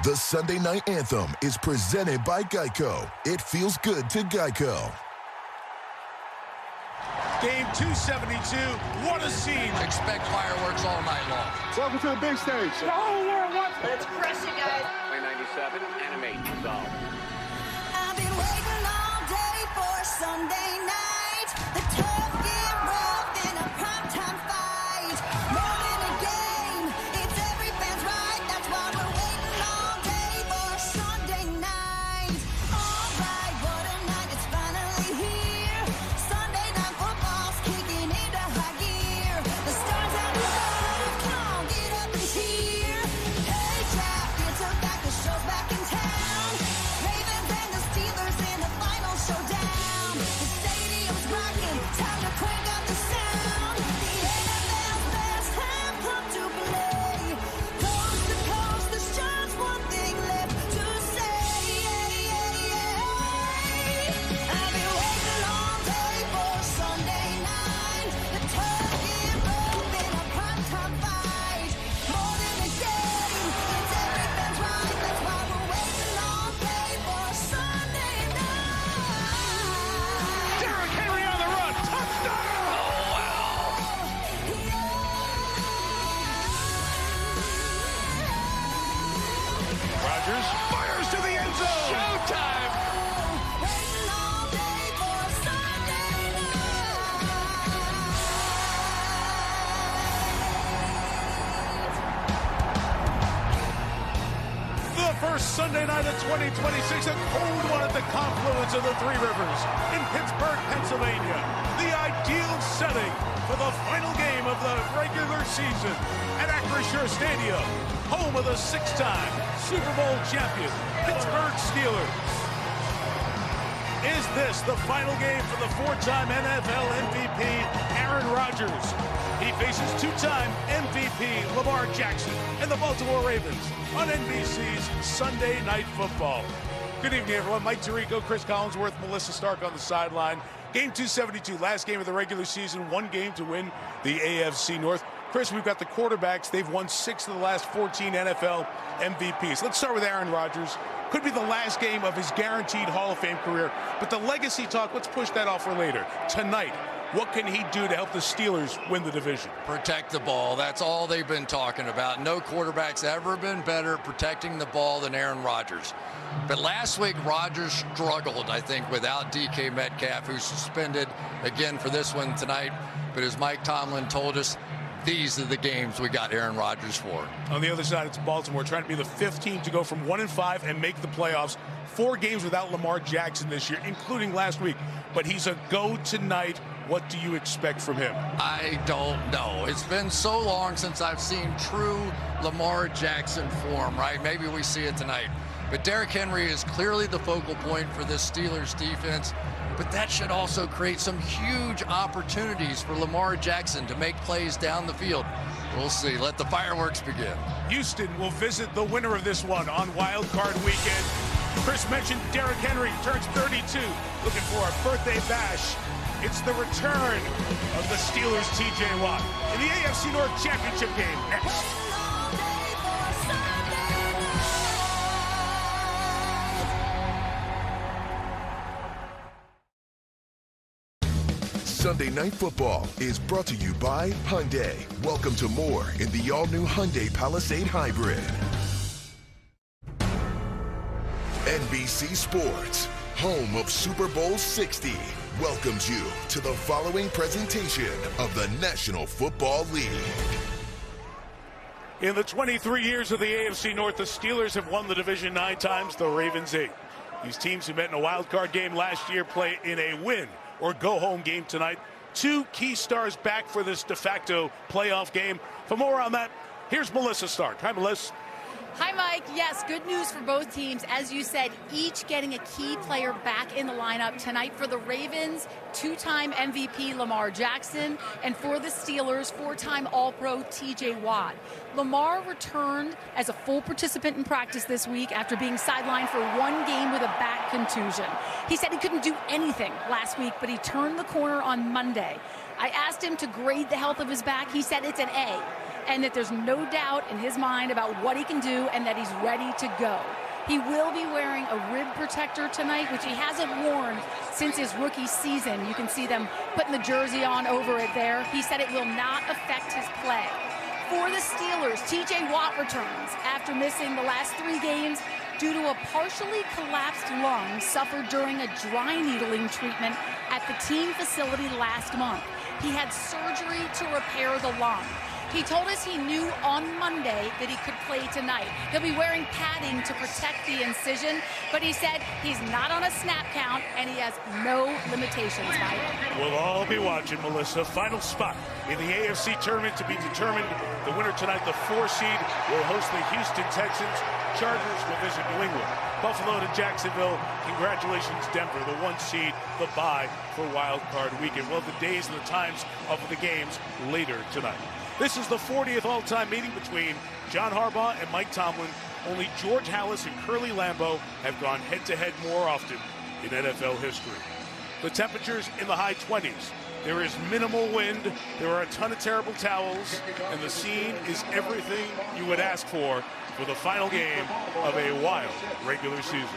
The Sunday Night Anthem is presented by Geico. It feels good to Geico. Game 272, what a scene. Expect fireworks all night long. Welcome to the big stage. The whole world wants it. Let's crush it, guys. Play 97, animate, resolve. I've been waiting all day for Sunday night. The tough get rough in a primetime fight. More than a game, it's every fan's right. That's why we're waiting all day for Sunday night. All right, what a night, it's finally here. Sunday night football's kicking into high gear. The stars out alive, come on, get up and cheer. Hey, Jack, it's a back, the show's back in town. Ravens and the Steelers in the final showdown. The stadium's rocking, time to crank up the sound. The NFL's best have come to play. Coast to coast, there's just one thing left to say. I've been waiting all day for Sunday night. The tough get rough in a primetime fight. More than a game, it's every fan's right. That's why we're waiting all day for Sunday night. Derrick Henry on the run, touchdown! Rodgers fires to the end zone. Showtime! Waiting all day for Sunday night. The first Sunday night of 2026, a cold one at the confluence of the Three Rivers in Pittsburgh, Pennsylvania. The ideal setting for the final game of the regular season at Acrisure Stadium, home of the six-time Super Bowl champion Pittsburgh Steelers. Is this the final game for the four-time NFL MVP Aaron Rodgers? He faces two-time MVP Lamar Jackson and the Baltimore Ravens on NBC's Sunday Night Football. Good evening, everyone. Mike Tirico, Chris Collinsworth, Melissa Stark on the sideline. Game 272, last game of the regular season, one game to win the AFC North. Chris, we've got the quarterbacks. They've won 6 of the last 14 NFL MVPs. Let's start with Aaron Rodgers. Could be the last game of his guaranteed Hall of Fame career. But the legacy talk, let's push that off for later. Tonight, what can he do to help the Steelers win the division? Protect the ball. That's all they've been talking about. No quarterback's ever been better at protecting the ball than Aaron Rodgers. But last week, Rodgers struggled, I think, without DK Metcalf, who's suspended again for this one tonight. But as Mike Tomlin told us, these are the games we got Aaron Rodgers for. On the other side, it's Baltimore trying to be the 5th team to go from 1-5 and make the playoffs. 4 games without Lamar Jackson this year, including last week. But he's a go tonight. What do you expect from him? I don't know. It's been so long since I've seen true Lamar Jackson form, right? Maybe we see it tonight. But Derrick Henry is clearly the focal point for this Steelers defense. But that should also create some huge opportunities for Lamar Jackson to make plays down the field. We'll see. Let the fireworks begin. Houston will visit the winner of this one on Wild Card Weekend. Chris mentioned Derrick Henry turns 32, looking for a birthday bash. It's the return of the Steelers' T.J. Watt in the AFC North Championship game next. Sunday Night Football is brought to you by Hyundai. Welcome to more in the all-new Hyundai Palisade Hybrid. NBC Sports, home of Super Bowl 60, welcomes you to the following presentation of the National Football League. In the 23 years of the AFC North, the Steelers have won the division 9 times, the Ravens 8. These teams who met in a wild card game last year play in a win or go-home game tonight. 2 key stars back for this de facto playoff game. For more on that, here's Melissa Stark. Hi, Melissa. Hi, Mike. Yes, good news for both teams. As you said, each getting a key player back in the lineup tonight. For the Ravens, 2-time MVP Lamar Jackson, and for the Steelers, 4-time All-Pro T.J. Watt. Lamar returned as a full participant in practice this week after being sidelined for 1 game with a back contusion. He said he couldn't do anything last week, but he turned the corner on Monday. I asked him to grade the health of his back. He said it's an A. and that there's no doubt in his mind about what he can do and that he's ready to go. He will be wearing a rib protector tonight, which he hasn't worn since his rookie season. You can see them putting the jersey on over it there. He said it will not affect his play. For the Steelers, TJ Watt returns after missing the last 3 games due to a partially collapsed lung suffered during a dry needling treatment at the team facility last month. He had surgery to repair the lung. He told us he knew on Monday that he could play tonight. He'll be wearing padding to protect the incision, but he said he's not on a snap count and he has no limitations, Mike. We'll all be watching, Melissa. Final spot in the AFC tournament to be determined. The winner tonight, the 4 seed, will host the Houston Texans. Chargers will visit New England. Buffalo to Jacksonville. Congratulations, Denver, the 1 seed, the bye for Wild Card Weekend. Well, the days and the times of the games later tonight. This is the 40th all-time meeting between John Harbaugh and Mike Tomlin. Only George Halas and Curly Lambeau have gone head-to-head more often in NFL history. The temperatures in the high 20s. There is minimal wind. There are a ton of terrible towels. And the scene is everything you would ask for the final game of a wild regular season.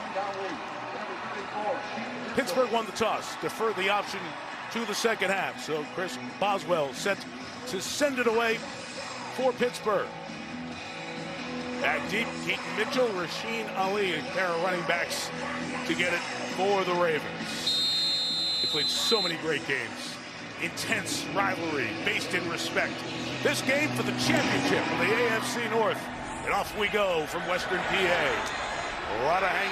Pittsburgh won the toss, deferred the option to the second half. So Chris Boswell set to send it away for Pittsburgh. Back deep, Keaton Mitchell, Rasheen Ali, a pair of running backs to get it for the Ravens. They played so many great games. Intense rivalry based in respect. This game for the championship of the AFC North. And off we go from Western PA. A lot of hang